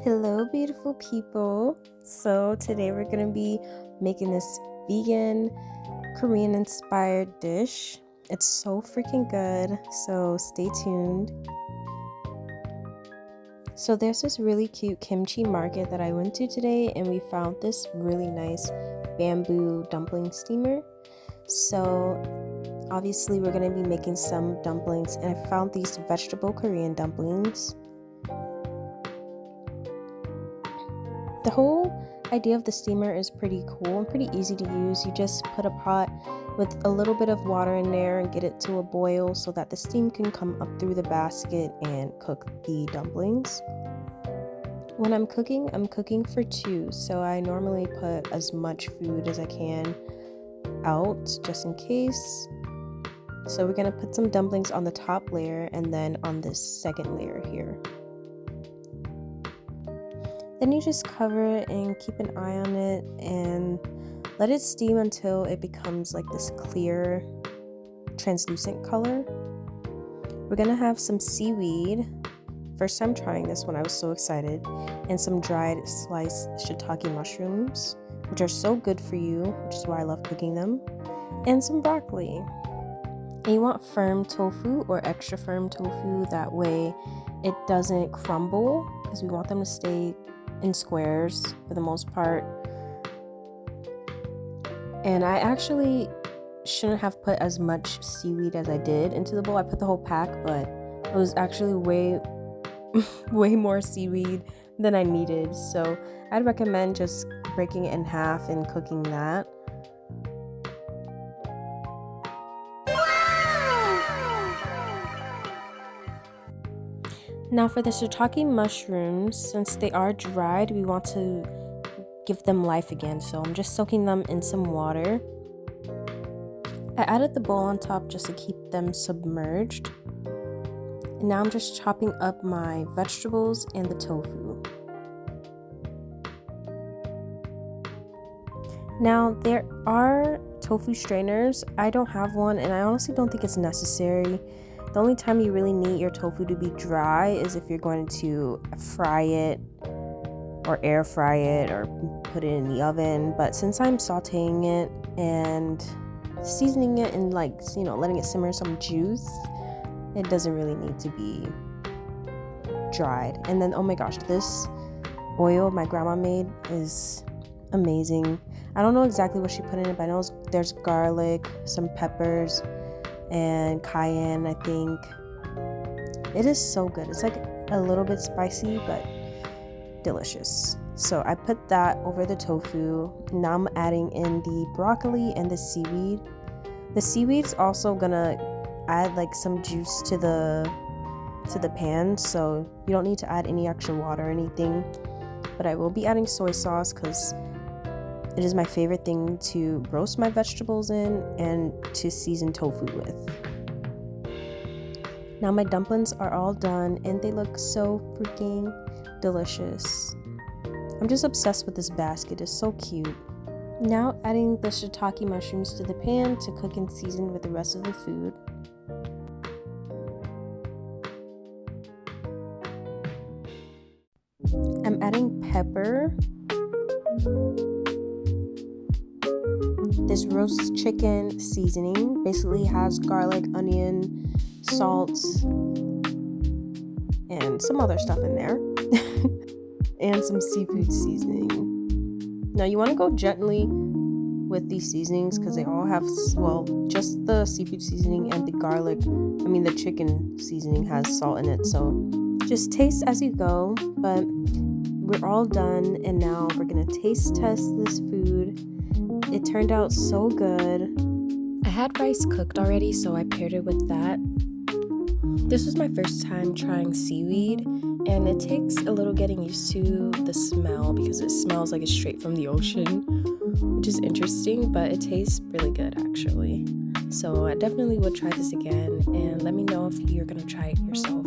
Hello, beautiful people. So, today we're going to be making this vegan Korean inspired dish. It's so freaking good. So, stay tuned. So, there's this really cute kimchi market that I went to today, and we found this really nice bamboo dumpling steamer. So, obviously, we're going to be making some dumplings, and I found these vegetable Korean dumplings. The whole idea of the steamer is pretty cool and pretty easy to use. You just put a pot with a little bit of water in there and get it to a boil so that the steam can come up through the basket and cook the dumplings. When I'm cooking for two, so I normally put as much food as I can out just in case. So we're gonna put some dumplings on the top layer and then on this second layer here. Then you just cover it and keep an eye on it and let it steam until it becomes like this clear, translucent color. We're gonna have some seaweed. First time trying this one, I was so excited. And some dried sliced shiitake mushrooms, which are so good for you, which is why I love cooking them. And some broccoli. And you want firm tofu or extra firm tofu, that way it doesn't crumble, because we want them to stay in squares for the most part. And I actually shouldn't have put as much seaweed as I did into the bowl. I put the whole pack, but it was actually way more seaweed than I needed. So I'd recommend just breaking it in half and cooking that. Now for the shiitake mushrooms, since they are dried, we want to give them life again. So I'm just soaking them in some water. I added the bowl on top just to keep them submerged. And now I'm just chopping up my vegetables and the tofu. Now there are tofu strainers. I don't have one, and I honestly don't think it's necessary. The only time you really need your tofu to be dry is if you're going to fry it or air fry it or put it in the oven. But since I'm sauteing it and seasoning it and letting it simmer some juice, it doesn't really need to be dried. And then, oh my gosh, this oil my grandma made is amazing. I don't know exactly what she put in it, but I know there's garlic, some peppers, and cayenne, I think. It is so good. It's like a little bit spicy, but delicious. So I put that over the tofu. Now I'm adding in the broccoli and the seaweed. The seaweed's also gonna add like some juice to the pan, so you don't need to add any extra water or anything. But I will be adding soy sauce because it is my favorite thing to roast my vegetables in and to season tofu with. Now my dumplings are all done and they look so freaking delicious. I'm just obsessed with this basket. It's so cute. Now adding the shiitake mushrooms to the pan to cook and season with the rest of the food. I'm adding pepper. This roast chicken seasoning basically has garlic, onion, salt, and some other stuff in there. And some seafood seasoning. Now you want to go gently with these seasonings because they all have, just the seafood seasoning and the chicken seasoning has salt in it. So just taste as you go. But we're all done, and now we're gonna taste test this food. It turned out so good. I had rice cooked already, so I paired it with that. This was my first time trying seaweed, and it takes a little getting used to the smell because it smells like it's straight from the ocean, which is interesting, but it tastes really good actually. So I definitely would try this again, and let me know if you're gonna try it yourself.